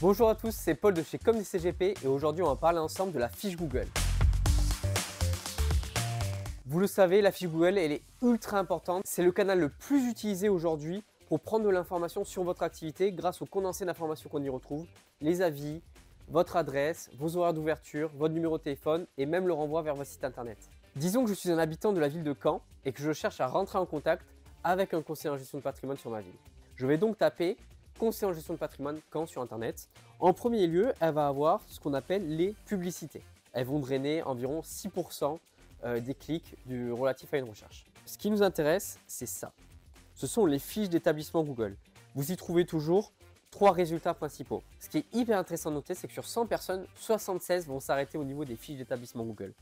Bonjour à tous, c'est Paul de chez ComDCGP et aujourd'hui on va parler ensemble de la fiche Google. Vous le savez, la fiche Google elle est ultra importante. C'est le canal le plus utilisé aujourd'hui pour prendre de l'information sur votre activité grâce au condensé d'informations qu'on y retrouve, les avis, votre adresse, vos horaires d'ouverture, votre numéro de téléphone et même le renvoi vers votre site internet. Disons que je suis un habitant de la ville de Caen et que je cherche à rentrer en contact avec un conseiller en gestion de patrimoine sur ma ville. Je vais donc taper conseiller en gestion de patrimoine Caen sur internet. En premier lieu, elle va avoir ce qu'on appelle les publicités. Elles vont drainer environ 6% des clics relatifs à une recherche. Ce qui nous intéresse, c'est ça. Ce sont les fiches d'établissement Google. Vous y trouvez toujours 3 résultats principaux. Ce qui est hyper intéressant de noter, c'est que sur 100 personnes, 76 vont s'arrêter au niveau des fiches d'établissement Google.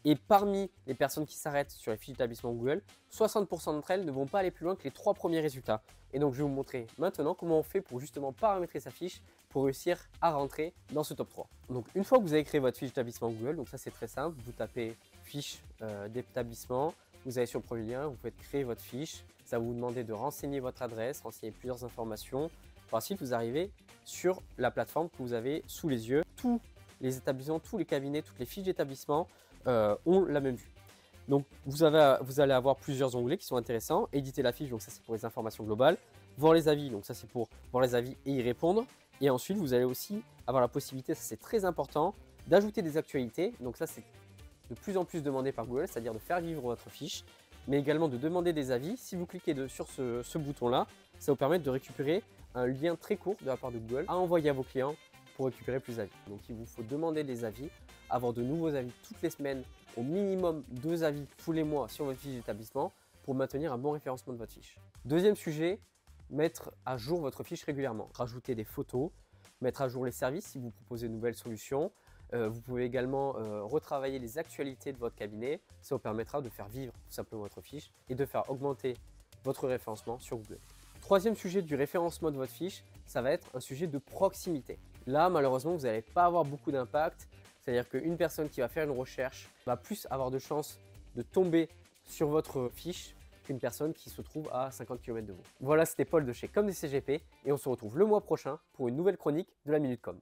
Et parmi les personnes qui s'arrêtent sur les fiches d'établissement Google, 60% d'entre elles ne vont pas aller plus loin que les 3 premiers résultats. Et donc je vais vous montrer maintenant comment on fait pour justement paramétrer sa fiche pour réussir à rentrer dans ce top 3. Donc une fois que vous avez créé votre fiche d'établissement Google, donc ça c'est très simple, vous tapez fiche d'établissement, vous allez sur le premier lien, vous pouvez créer votre fiche, ça va vous demander de renseigner votre adresse, renseigner plusieurs informations. Ensuite vous arrivez sur la plateforme que vous avez sous les yeux. Tous les établissements, tous les cabinets, toutes les fiches d'établissement ont la même vue. Donc vous allez avoir plusieurs onglets qui sont intéressants. Éditer la fiche, donc ça c'est pour les informations globales. Voir les avis, donc ça c'est pour voir les avis et y répondre. Et ensuite vous allez aussi avoir la possibilité, ça c'est très important, d'ajouter des actualités. Donc ça c'est de plus en plus demandé par Google, c'est-à-dire de faire vivre votre fiche, mais également de demander des avis. Si vous cliquez sur ce bouton-là, ça va vous permettre de récupérer un lien très court de la part de Google à envoyer à vos clients pour récupérer plus d'avis. Donc il vous faut demander des avis, avoir de nouveaux avis toutes les semaines, au minimum 2 avis tous les mois sur votre fiche d'établissement pour maintenir un bon référencement de votre fiche. Deuxième sujet, mettre à jour votre fiche régulièrement. Rajouter des photos, mettre à jour les services si vous proposez de nouvelles solutions. Vous pouvez également retravailler les actualités de votre cabinet. Ça vous permettra de faire vivre tout simplement votre fiche et de faire augmenter votre référencement sur Google. Troisième sujet du référencement de votre fiche, ça va être un sujet de proximité. Là, malheureusement, vous n'allez pas avoir beaucoup d'impact. C'est-à-dire qu'une personne qui va faire une recherche va plus avoir de chances de tomber sur votre fiche qu'une personne qui se trouve à 50 km de vous. Voilà, c'était Paul de chez ComDCGP et on se retrouve le mois prochain pour une nouvelle chronique de la Minute Com.